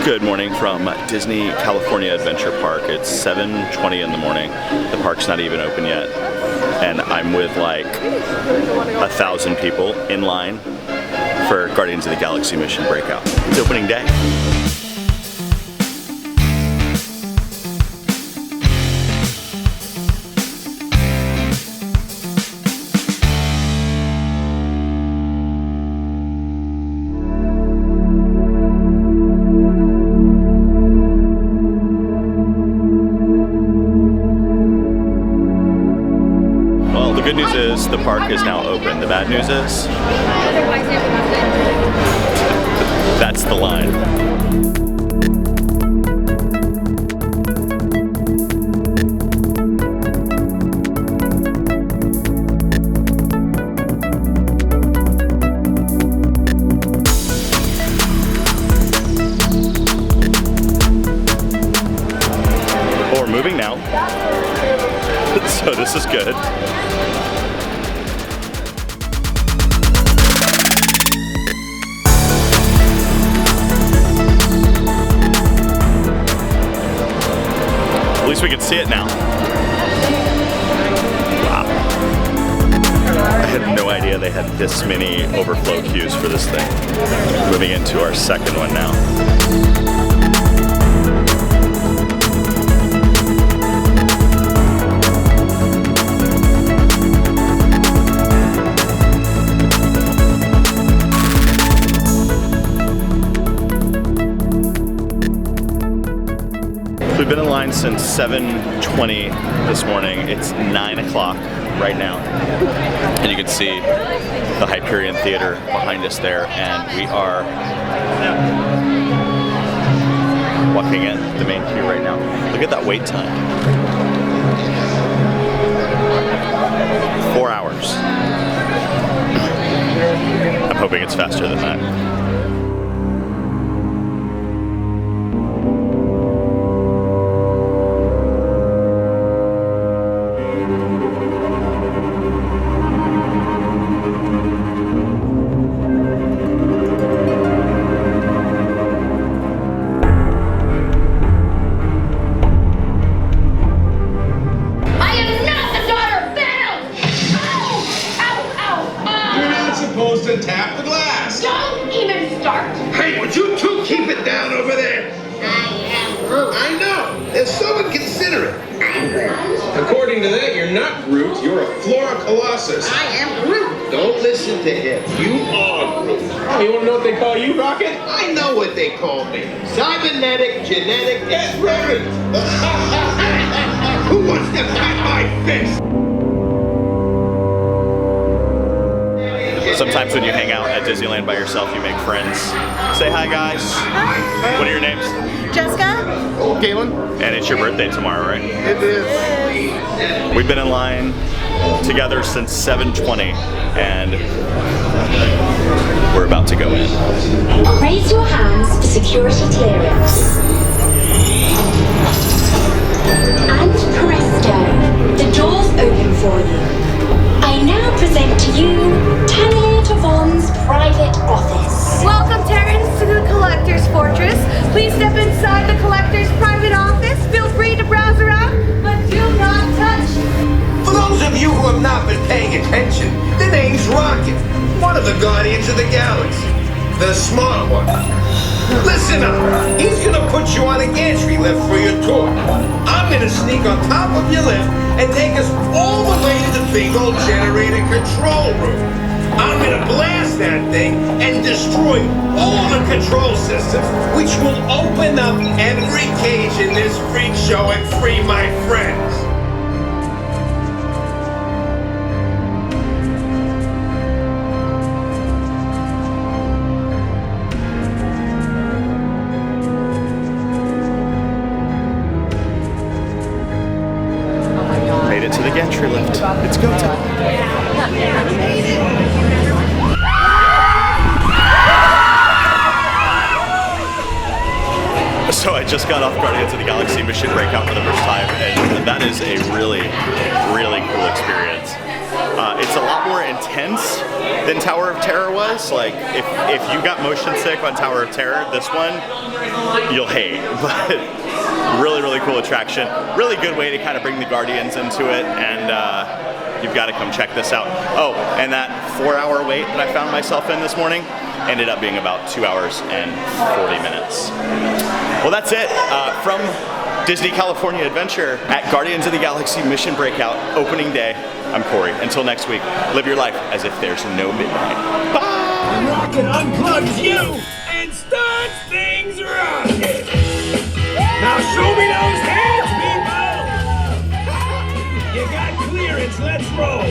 Good morning from Disney California Adventure Park. It's 7:20 in the morning. The park's not even open yet. And I'm with like 1,000 people in line for Guardians of the Galaxy Mission Breakout. It's opening day. The good news is the park is now open. The bad news is that's the line. Well, we're moving now, so this is good. At least we can see it now. Wow. I had no idea they had this many overflow queues for this thing. Moving into our second one now. We've been in line since 7:20 this morning. It's 9 o'clock right now. And you can see the Hyperion Theater behind us there. And we are walking in the main queue right now. Look at that wait time. 4 hours. I'm hoping it's faster than that. To tap the glass. Don't even start. Hey, would you two keep it down over there? I am Groot. I know. There's so inconsiderate. I'm Groot. According to that, you're not Groot. You're a Flora Colossus. I am Groot. Don't listen to him. You are Groot. Oh, you want to know what they call you, Rocket? I know what they call me. Cybernetic, genetic, X-rated. Who wants to cut my fist? Sometimes when you hang out at Disneyland by yourself, you make friends. Say hi, guys. Hi. What are your names? Jessica. Galen. And it's your birthday tomorrow, right? It is. We've been in line together since 7:20, and we're about to go in. Raise your hands for security clearance. And presto, the doors open for you. I now present to you Tanya Tavon's private office. Welcome, Terrence, to the Collector's Fortress. Please step inside the Collector's private office. Feel free to browse around, but do not touch. For those of you who have not been paying attention, the name's Rocket, one of the Guardians of the Galaxy, the smart one. Listen up, he's gonna put you on a gantry lift for your tour. I'm gonna sneak on top of your lift and take us all the way to the big old generator control room. I'm gonna blast that thing and destroy all the control systems, which will open up every cage in this freak show and free my friends. Made it to the gantry lift. It's go time. So I just got off Guardians of the Galaxy Mission Breakout for the first time, and that is a really, really cool experience. It's a lot more intense than Tower of Terror was. Like, if you got motion sick on Tower of Terror, this one you'll hate. But really, really cool attraction. Really good way to kind of bring the Guardians into it, and you've got to come check this out. Oh, and that 4-hour wait that I found myself in this morning ended up being about 2 hours and 40 minutes. Well, that's it from Disney California Adventure at Guardians of the Galaxy Mission Breakout opening day. I'm Kory. Until next week, live your life as if there's no midnight. Bye! Rocket unplugs you and starts things rocking. Now show me those hands, people! You got clearance, let's roll.